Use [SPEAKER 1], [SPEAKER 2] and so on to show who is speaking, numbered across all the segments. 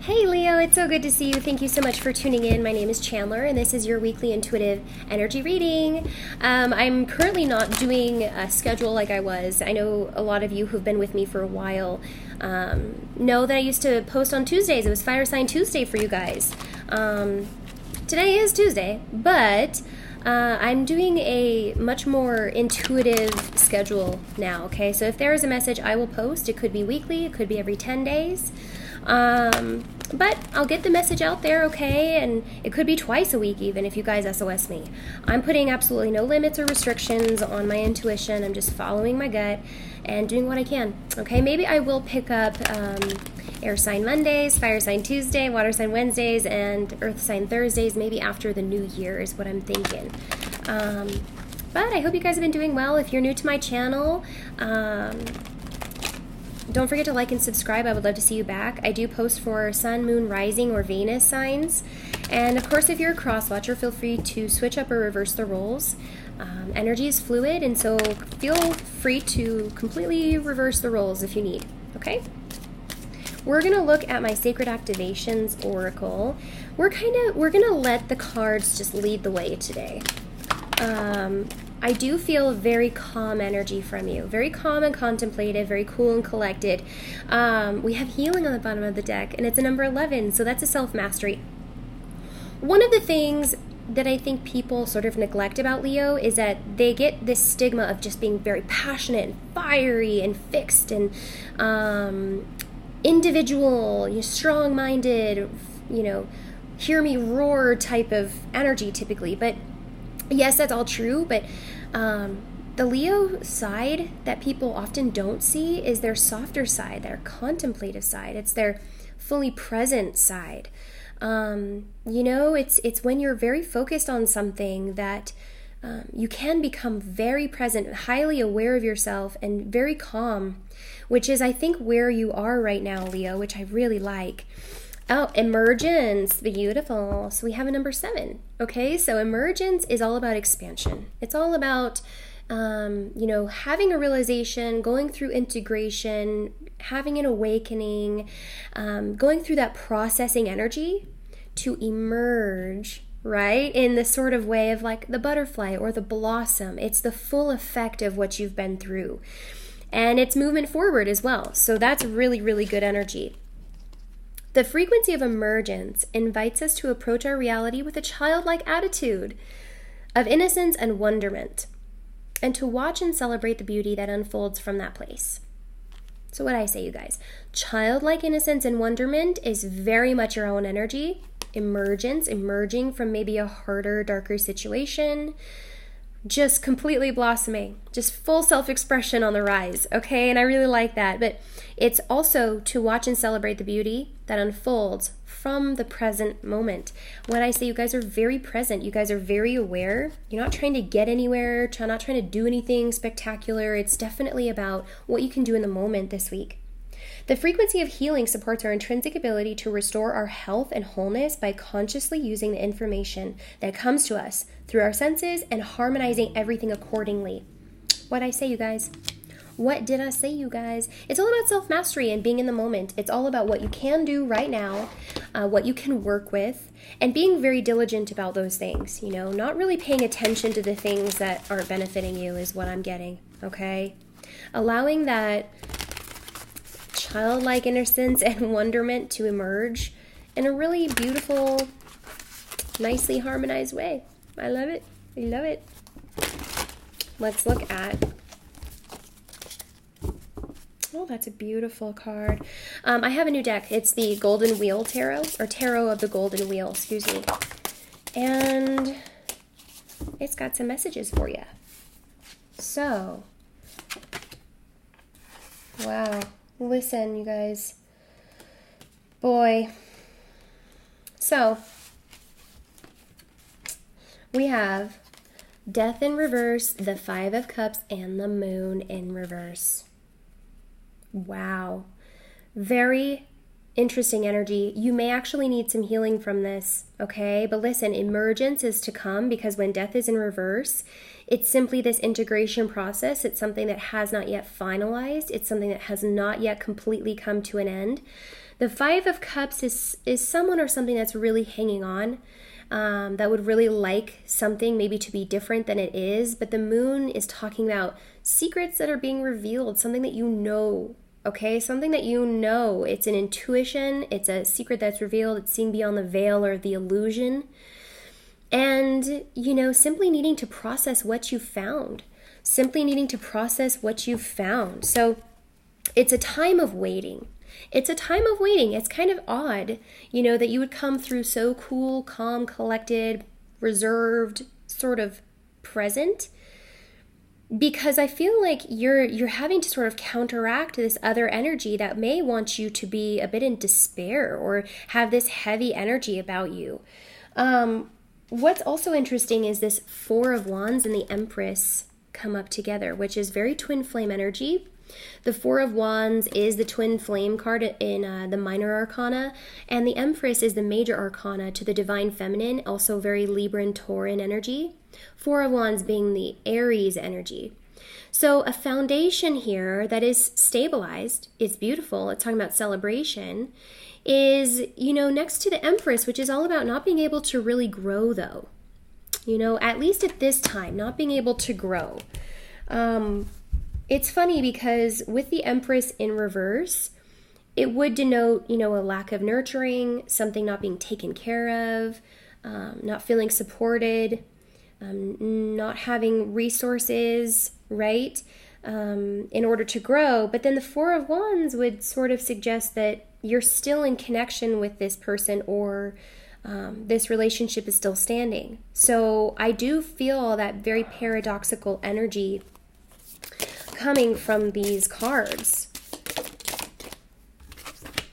[SPEAKER 1] Hey Leo, it's so good to see you. Thank you so much for tuning in. My name is Chandler, and this is your weekly intuitive energy reading. I'm currently not doing a schedule like I was. I know a lot of you who've been with me for a while know that I used to post on Tuesdays. It was Fire Sign Tuesday for you guys. Today is Tuesday, but I'm doing a much more intuitive schedule now, okay? So if there is a message I will post, it could be weekly, it could be every 10 days. But I'll get the message out there, okay? And it could be twice a week even if you guys SOS me. I'm putting absolutely no limits or restrictions on my intuition. I'm just following my gut and doing what I can, okay? Maybe I will pick up air sign Mondays, fire sign Tuesday, water sign Wednesdays, and earth sign Thursdays, maybe after the new year is what I'm thinking. But I hope you guys have been doing well. If you're new to my channel, don't forget to like and subscribe. I would love to see you back. I do post for Sun, Moon, Rising, or Venus signs. And of course, if you're a cross watcher, feel free to switch up or reverse the roles. Energy is fluid, and so feel free to completely reverse the roles if you need, okay? We're gonna look at my Sacred Activations Oracle. We're gonna let the cards just lead the way today. I do feel very calm energy from you. Very calm and contemplative, very cool and collected. We have healing on the bottom of the deck, and it's a number 11, so that's a self-mastery. One of the things that I think people sort of neglect about Leo is that they get this stigma of just being very passionate and fiery and fixed and individual, strong-minded, hear me roar type of energy typically. But yes, that's all true, but the Leo side that people often don't see is their softer side, their contemplative side. It's their fully present side. It's when you're very focused on something that you can become very present, highly aware of yourself, and very calm, which is, I think, where you are right now, Leo, which I really like. Oh, emergence, beautiful. So we have a number 7. Okay, so emergence is all about expansion. It's all about, having a realization, going through integration, having an awakening, going through that processing energy to emerge, right? In the sort of way of like the butterfly or the blossom. It's the full effect of what you've been through. And it's movement forward as well. So that's really, really good energy. The frequency of emergence invites us to approach our reality with a childlike attitude of innocence and wonderment, and to watch and celebrate the beauty that unfolds from that place. So what I say, you guys, childlike innocence and wonderment is very much your own energy. Emergence, emerging from maybe a harder, darker situation, just completely blossoming, just full self-expression on the rise, okay? And I really like that. But it's also to watch and celebrate the beauty that unfolds from the present moment. When I say you guys are very present, you guys are very aware. You're not trying to get anywhere, not trying to do anything spectacular. It's definitely about what you can do in the moment this week. The frequency of healing supports our intrinsic ability to restore our health and wholeness by consciously using the information that comes to us through our senses and harmonizing everything accordingly. What'd I say, you guys? What did I say, you guys? It's all about self-mastery and being in the moment. It's all about what you can do right now, what you can work with, and being very diligent about those things, not really paying attention to the things that aren't benefiting you is what I'm getting, okay? Allowing that childlike innocence and wonderment to emerge in a really beautiful, nicely harmonized way. I love it. I love it. Let's look at... Oh, that's a beautiful card. I have a new deck. It's the Golden Wheel Tarot, or Tarot of the Golden Wheel, excuse me. And it's got some messages for you. So, wow. Listen, you guys. Boy. So, we have Death in reverse, the 5 of Cups, and the Moon in reverse. Wow. Very interesting energy. You may actually need some healing from this, okay? But listen, emergence is to come, because when death is in reverse, it's simply this integration process. It's something that has not yet finalized. It's something that has not yet completely come to an end. The Five of Cups is someone or something that's really hanging on, that would really like something maybe to be different than it is. But the Moon is talking about secrets that are being revealed, something that you know, okay? Something that you know. It's an intuition. It's a secret that's revealed. It's seeing beyond the veil or the illusion. And, simply needing to process what you found. Simply needing to process what you found. So it's a time of waiting. It's a time of waiting. It's kind of odd, that you would come through so cool, calm, collected, reserved, sort of present. Because I feel like you're having to sort of counteract this other energy that may want you to be a bit in despair or have this heavy energy about you. What's also interesting is this Four of Wands and the Empress come up together, which is very twin flame energy. The Four of Wands is the twin flame card in the minor arcana, and the Empress is the major arcana to the divine feminine, also very Libran Tauran energy. Four of Wands being the Aries energy. So a foundation here that is stabilized, it's beautiful, it's talking about celebration, is, next to the Empress, which is all about not being able to really grow though. At least at this time, not being able to grow. It's funny because with the Empress in reverse, it would denote, a lack of nurturing, something not being taken care of, not feeling supported, not having resources, right, in order to grow. But then the Four of Wands would sort of suggest that you're still in connection with this person, or this relationship is still standing. So I do feel that very paradoxical energy coming from these cards.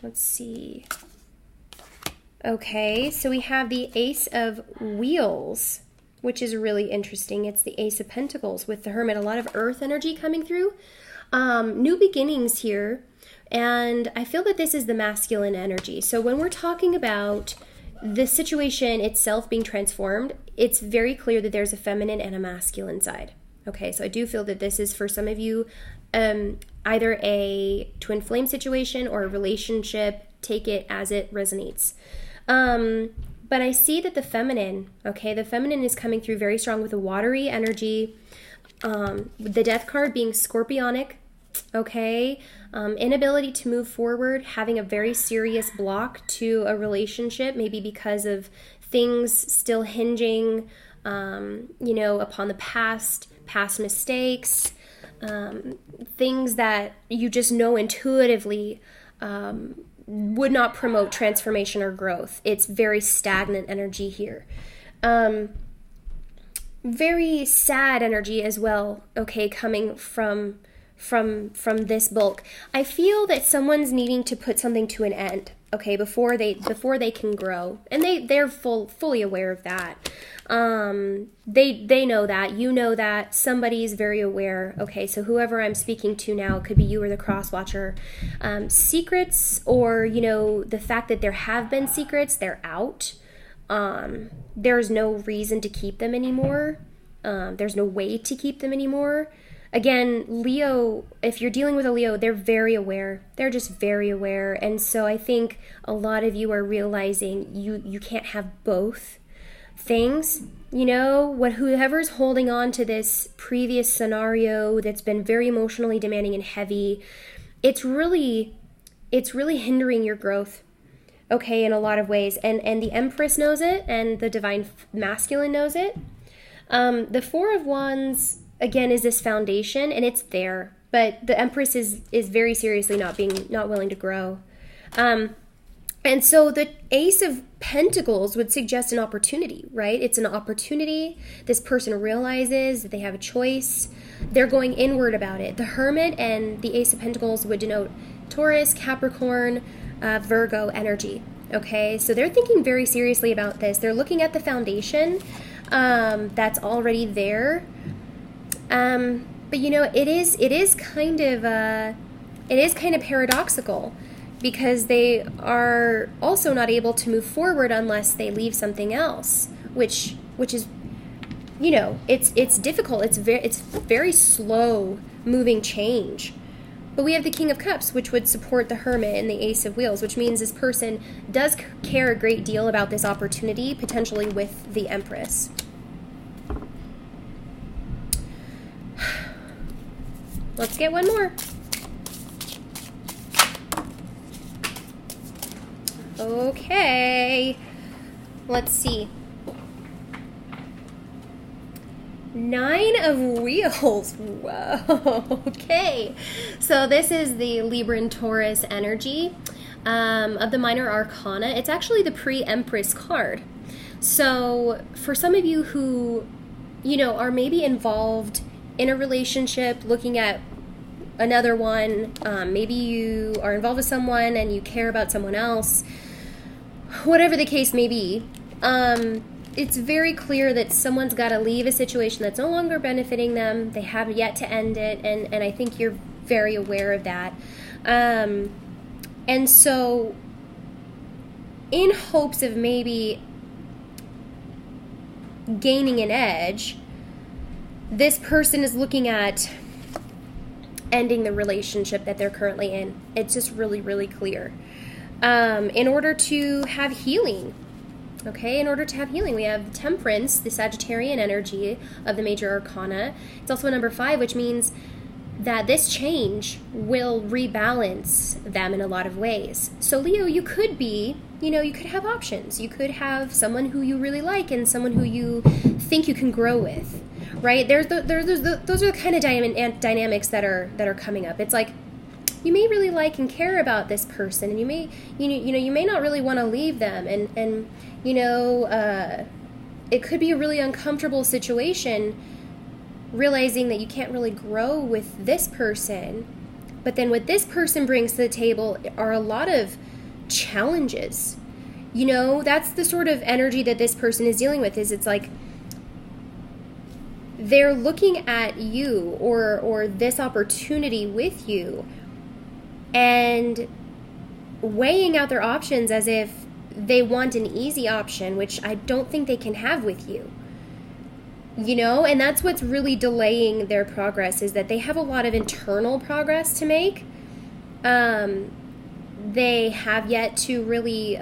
[SPEAKER 1] Let's see. Okay, so we have the Ace of Wheels, which is really interesting. It's the Ace of Pentacles with the Hermit. A lot of earth energy coming through. New beginnings here. And I feel that this is the masculine energy. So when we're talking about the situation itself being transformed, it's very clear that there's a feminine and a masculine side. Okay, so I do feel that this is for some of you either a twin flame situation or a relationship. Take it as it resonates. But I see that the feminine is coming through very strong with a watery energy. The Death card being scorpionic. Okay, inability to move forward, having a very serious block to a relationship, maybe because of things still hinging, upon the past mistakes, things that you just know intuitively would not promote transformation or growth. It's very stagnant energy here. Very sad energy as well, okay, coming from this bulk. I feel that someone's needing to put something to an end, okay, before they can grow, and they're fully aware of that. They know that, you know that, somebody's very aware. Okay, so whoever I'm speaking to now, could be you or the cross watcher. Secrets, or the fact that there have been secrets, they're out. There's no reason to keep them anymore. There's no way to keep them anymore. Again, Leo, if you're dealing with a Leo, they're very aware. They're just very aware. And so I think a lot of you are realizing you can't have both things. Whoever's holding on to this previous scenario that's been very emotionally demanding and heavy, it's really hindering your growth. Okay, in a lot of ways. And the Empress knows it, and the Divine Masculine knows it. The Four of Wands, again, is this foundation, and it's there, but the Empress is very seriously not willing to grow. And so the Ace of Pentacles would suggest an opportunity, right? It's an opportunity. This person realizes that they have a choice. They're going inward about it. The Hermit and the Ace of Pentacles would denote Taurus, Capricorn, Virgo energy. Okay, so they're thinking very seriously about this. They're looking at the foundation that's already there. But it is kind of paradoxical, because they are also not able to move forward unless they leave something else, which is, it's difficult. It's very slow moving change. But we have the King of Cups, which would support the Hermit and the Ace of Wheels, which means this person does care a great deal about this opportunity, potentially with the Empress. Let's get one more. Okay. Let's see. 9 of Wheels. Whoa. Okay. So this is the Libra and Taurus energy of the Minor Arcana. It's actually the pre-Empress card. So for some of you who, are maybe involved in a relationship, looking at another one, maybe you are involved with someone and you care about someone else, whatever the case may be, it's very clear that someone's got to leave a situation that's no longer benefiting them. They have yet to end it, and I think you're very aware of that. And so, in hopes of maybe gaining an edge, this person is looking at ending the relationship that they're currently in. It's just really, really clear. In order to have healing. Okay, in order to have healing, we have Temperance, the Sagittarian energy of the Major Arcana. It's also a number 5, which means that this change will rebalance them in a lot of ways. So Leo, you could be, you could have options. You could have someone who you really like and someone who you think you can grow with, right? Those are the kind of dynamics that are coming up. It's like, you may really like and care about this person, and you may not really want to leave them, and it could be a really uncomfortable situation, realizing that you can't really grow with this person, but then what this person brings to the table are a lot of challenges. That's the sort of energy that this person is dealing with. It's like they're looking at you or this opportunity with you and weighing out their options as if they want an easy option, which I don't think they can have with you. And that's what's really delaying their progress, is that they have a lot of internal progress to make. They have yet to really,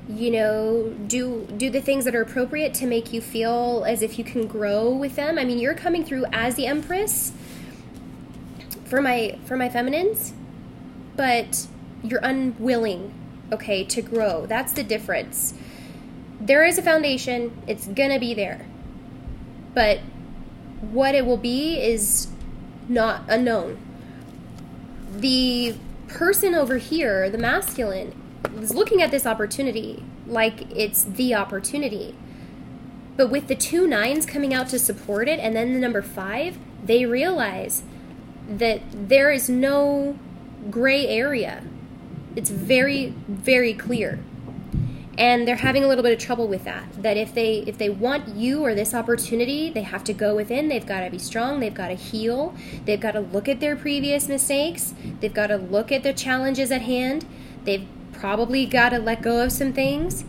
[SPEAKER 1] do the things that are appropriate to make you feel as if you can grow with them. I mean, you're coming through as the Empress for my feminines, but you're unwilling, okay, to grow. That's the difference. There is a foundation. It's gonna be there. But what it will be is not unknown. The person over here, the masculine, is looking at this opportunity like it's the opportunity. But with the 2 9s coming out to support it, and then the number 5, they realize that there is no gray area. It's very, very clear. And they're having a little bit of trouble with that. That if they want you or this opportunity, they have to go within. They've got to be strong. They've got to heal. They've got to look at their previous mistakes. They've got to look at the challenges at hand. They've probably got to let go of some things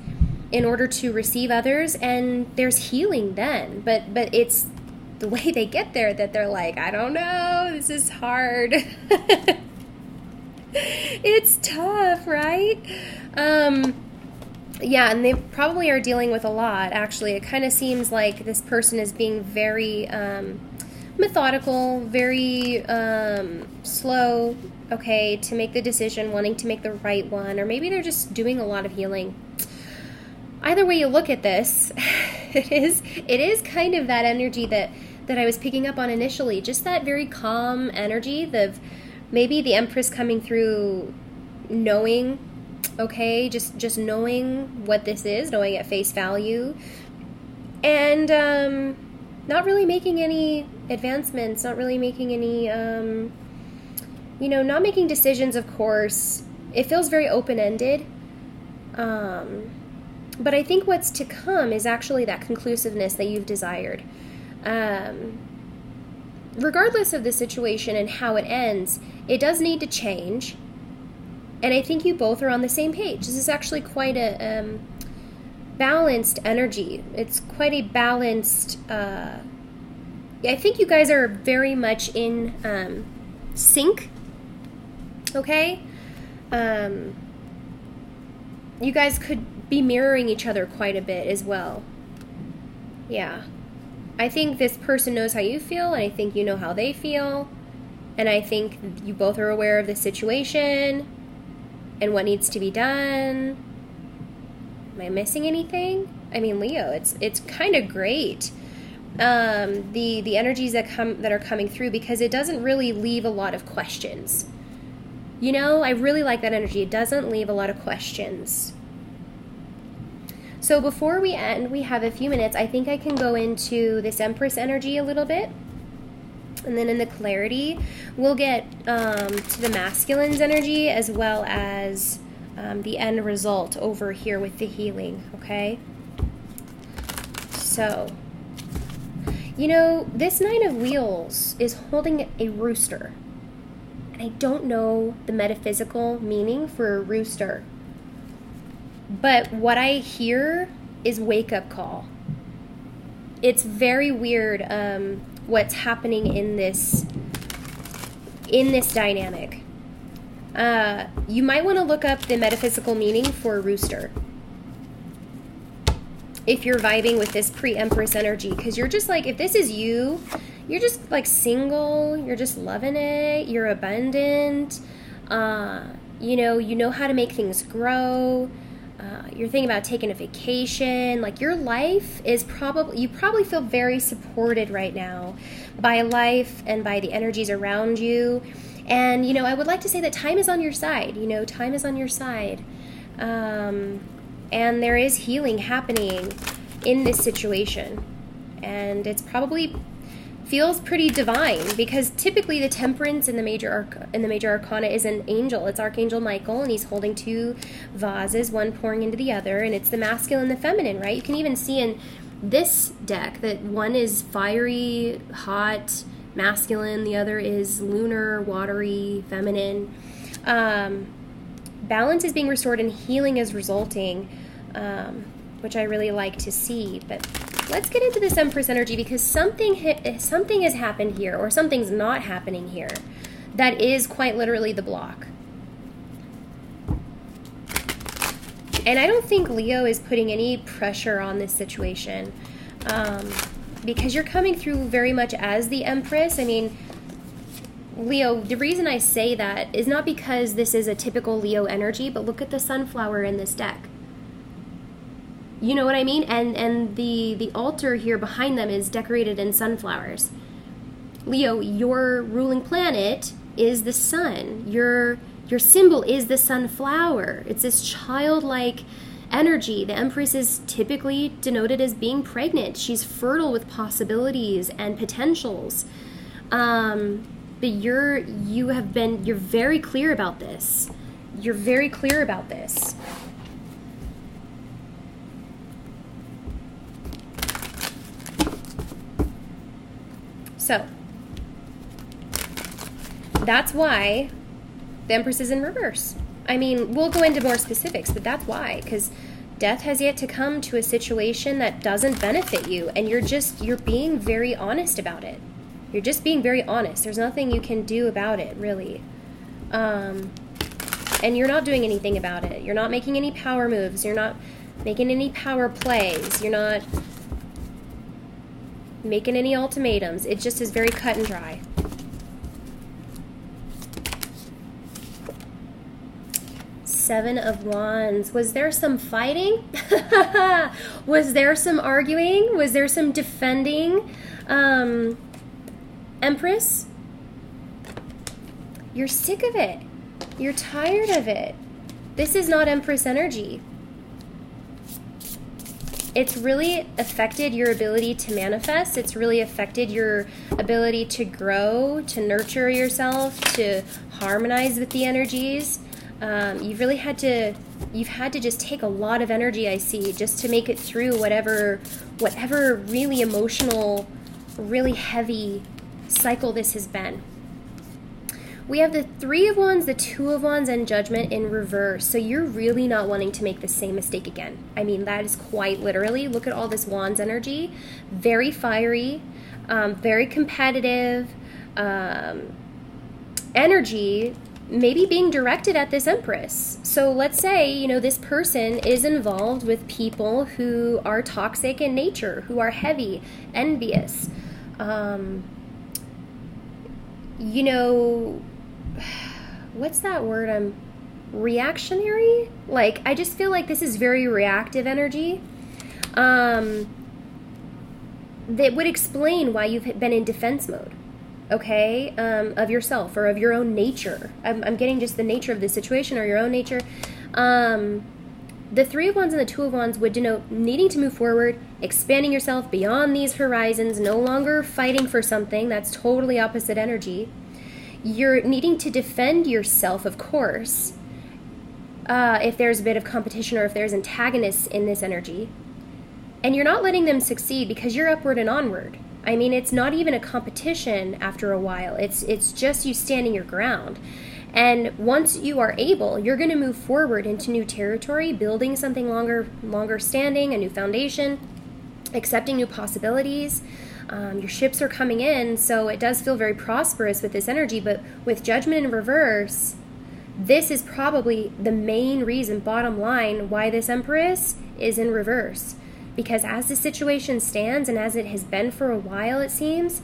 [SPEAKER 1] in order to receive others. And there's healing then. But it's the way they get there that they're like, I don't know, this is hard. It's tough, right? Yeah, and they probably are dealing with a lot, actually. It kind of seems like this person is being very methodical, very slow, okay, to make the decision, wanting to make the right one, or maybe they're just doing a lot of healing. Either way you look at this, it is kind of that energy that I was picking up on initially, just that very calm energy, maybe the Empress coming through knowing, okay, just knowing what this is, knowing at face value, and not really making any advancements, not really making any, not making decisions, of course. It feels very open-ended, but I think what's to come is actually that conclusiveness that you've desired. Regardless of the situation and how it ends, it does need to change. And I think you both are on the same page. This is actually quite a balanced energy. It's quite a balanced... I think you guys are very much in sync Okay? You guys could be mirroring each other quite a bit as well. Yeah. I think this person knows how you feel, and I think you know how they feel. And I think you both are aware of the situation and what needs to be done. Am I missing anything? I mean, Leo, it's kind of great. The energies that are coming through, because it doesn't really leave a lot of questions. You know, I really like that energy. It doesn't leave a lot of questions. So before we end, we have a few minutes. I think I can go into this Empress energy a little bit. And then in the clarity, we'll get to the masculine's energy, as well as the end result over here with the healing, okay? So, you know, this Nine of Wheels is holding a rooster. And I don't know the metaphysical meaning for a rooster. But what I hear is wake-up call. It's very weird what's happening in this dynamic. You might want to look up the metaphysical meaning for a rooster if you're vibing with this pre-Empress energy, because you're just like, if this is you, you're just like single, you're just loving it, you're abundant, you know how to make things grow. You're thinking about taking a vacation. Like, your life is you probably feel very supported right now by life and by the energies around you. And, you know, I would like to say that time is on your side. You know, time is on your side. And there is healing happening in this situation. And it's probably feels pretty divine, because typically the Temperance in the major arcana is an angel. It's Archangel Michael, and he's holding two vases, one pouring into the other, and it's the masculine and the feminine, right? You can even see in this deck that one is fiery, hot, masculine, the other is lunar, watery, feminine. Balance is being restored and healing is resulting, which I really like to see. But let's get into this Empress energy, because something has happened here, or something's not happening here, that is quite literally the block. And I don't think Leo is putting any pressure on this situation, because you're coming through very much as the Empress. I mean, Leo, the reason I say that is not because this is a typical Leo energy, but look at the sunflower in this deck. You know what I mean? And the altar here behind them is decorated in sunflowers. Leo, your ruling planet is the sun. Your symbol is the sunflower. It's this childlike energy. The Empress is typically denoted as being pregnant. She's fertile with possibilities and potentials. But you're very clear about this. You're very clear about this. So, that's why the Empress is in reverse. I mean, we'll go into more specifics, but that's why, because death has yet to come to a situation that doesn't benefit you, and you're being very honest about it. You're just being very honest. There's nothing you can do about it, really. And you're not doing anything about it. You're not making any power moves. You're not making any power plays. You're not making any ultimatums. It just is very cut and dry. Seven of Wands. Was there some fighting? Was there some arguing? Was there some defending? Empress? You're sick of it. You're tired of it. This is not Empress energy. It's really affected your ability to manifest. It's really affected your ability to grow, to nurture yourself, to harmonize with the energies. You've had to just take a lot of energy, I see, just to make it through whatever really emotional, really heavy cycle this has been. We have the Three of Wands, the Two of Wands, and Judgment in reverse. So you're really not wanting to make the same mistake again. I mean, that is quite literally. Look at all this Wands energy. Very fiery, very competitive energy. maybe being directed at this Empress. So let's say, you know, this person is involved with people who are toxic in nature, who are heavy, envious, you know, what's that word? Reactionary? Like, I just feel like this is very reactive energy. That would explain why you've been in defense mode, okay, of yourself or of your own nature. I'm getting just the nature of the situation or your own nature. The Three of Wands and the Two of Wands would denote needing to move forward, expanding yourself beyond these horizons, no longer fighting for something. That's totally opposite energy. You're needing to defend yourself, of course, if there's a bit of competition or if there's antagonists in this energy. And you're not letting them succeed because you're upward and onward. I mean, it's not even a competition after a while. It's just you standing your ground. And once you are able, you're going to move forward into new territory, building something longer standing, a new foundation, accepting new possibilities. Your ships are coming in, so it does feel very prosperous with this energy. But with Judgment in reverse, this is probably the main reason, bottom line, why this Empress is in reverse. Because as the situation stands, and as it has been for a while, it seems,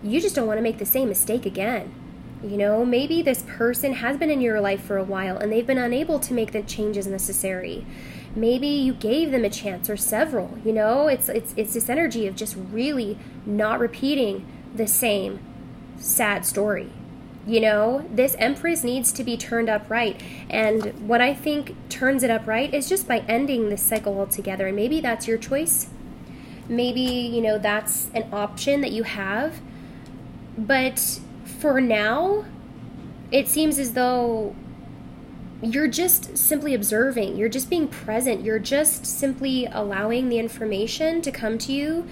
[SPEAKER 1] you just don't want to make the same mistake again. You know, maybe this person has been in your life for a while, and they've been unable to make the changes necessary. Maybe you gave them a chance, or several, you know? It's this energy of just really not repeating the same sad story. You know, this Empress needs to be turned upright. And what I think turns it upright is just by ending this cycle altogether. And maybe that's your choice. Maybe, you know, that's an option that you have. But for now, it seems as though you're just simply observing. You're just being present. You're just simply allowing the information to come to you.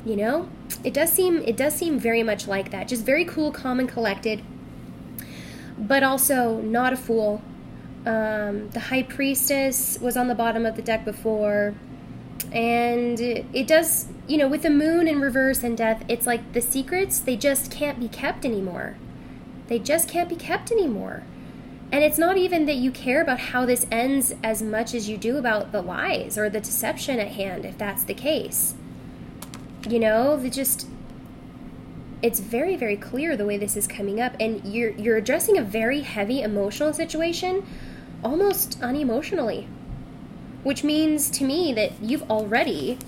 [SPEAKER 1] You know, it does seem very much like that. Just very cool, calm, and collected, but also not a fool. The High Priestess was on the bottom of the deck before, and it does, you know, with the Moon in reverse and Death, it's like the secrets, they just can't be kept anymore. They just can't be kept anymore. And it's not even that you care about how this ends as much as you do about the lies or the deception at hand, if that's the case. You know, it's very, very clear the way this is coming up, and you're addressing a very heavy emotional situation almost unemotionally, which means to me that you've already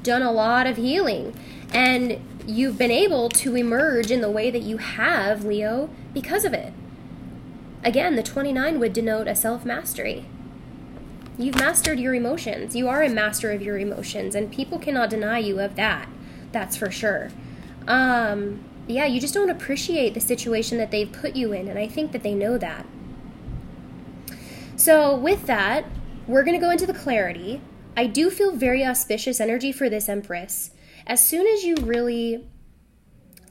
[SPEAKER 1] done a lot of healing, and you've been able to emerge in the way that you have, Leo, because of it. Again, the 29 would denote a self-mastery. You've mastered your emotions. You are a master of your emotions, and people cannot deny you of that. That's for sure. Yeah, you just don't appreciate the situation that they've put you in, and I think that they know that. So with that, we're going to go into the clarity. I do feel very auspicious energy for this Empress. As soon as you really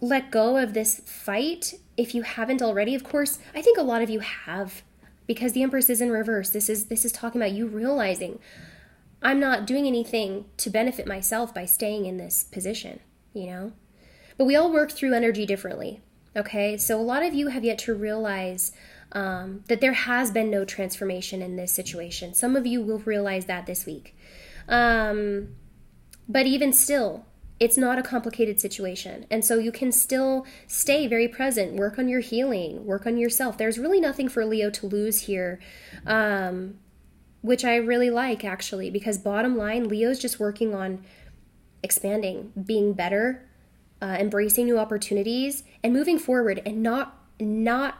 [SPEAKER 1] let go of this fight, if you haven't already, of course, I think a lot of you have, because the Empress is in reverse. This is talking about you realizing, I'm not doing anything to benefit myself by staying in this position, you know? But we all work through energy differently, okay? So a lot of you have yet to realize that there has been no transformation in this situation. Some of you will realize that this week. But even still, it's not a complicated situation. And so you can still stay very present, work on your healing, work on yourself. There's really nothing for Leo to lose here, which I really like, actually, because bottom line, Leo's just working on expanding, being better, embracing new opportunities, and moving forward, and not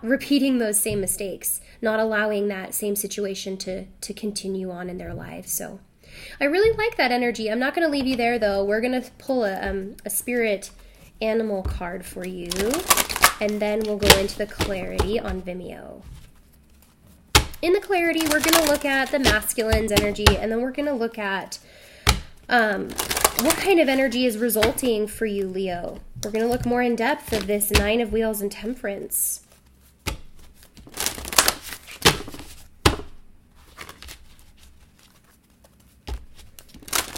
[SPEAKER 1] repeating those same mistakes, not allowing that same situation to continue on in their lives. So I really like that energy. I'm not going to leave you there, though. We're going to pull a spirit animal card for you, and then we'll go into the clarity on Vimeo. In the clarity, we're going to look at the masculine's energy, and then we're going to look at what kind of energy is resulting for you, Leo. We're going to look more in depth of this Nine of Wheels and Temperance.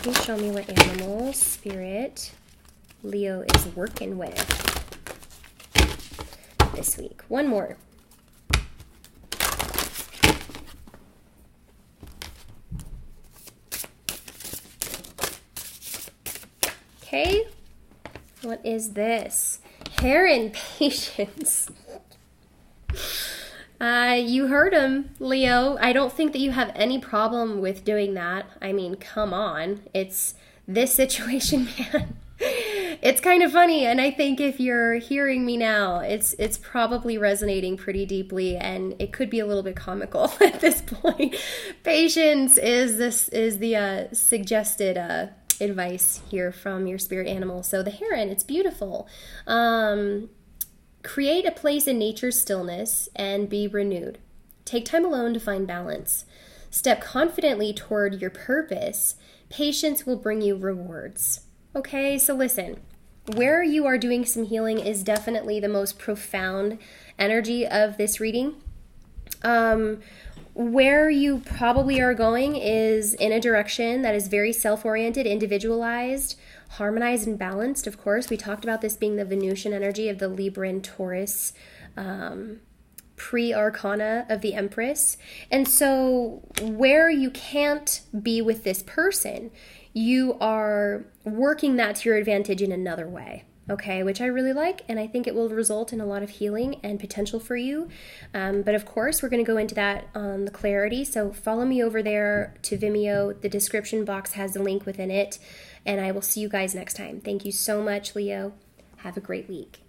[SPEAKER 1] Please show me what animal, spirit, Leo is working with. this week. One more. Okay, what is this? Heron patience. You heard him, Leo. I don't think that you have any problem with doing that. I mean, come on. It's this situation, man. It's kind of funny, and I think if you're hearing me now, it's probably resonating pretty deeply, and it could be a little bit comical at this point. Patience is the suggested advice here from your spirit animal. So the heron, it's beautiful. Create a place in nature's stillness and be renewed. Take time alone to find balance. Step confidently toward your purpose. Patience will bring you rewards. Okay, so listen, where you are doing some healing is definitely the most profound energy of this reading. Where you probably are going is in a direction that is very self-oriented, individualized, harmonized, and balanced. Of course, we talked about this being the Venusian energy of the Libran Taurus pre-arcana of the Empress. And so where you can't be with this person, you are working that to your advantage in another way. Okay, which I really like, and I think it will result in a lot of healing and potential for you. But of course, we're going to go into that on the clarity. So follow me over there to Vimeo. The description box has a link within it, and I will see you guys next time. Thank you so much, Leo. Have a great week.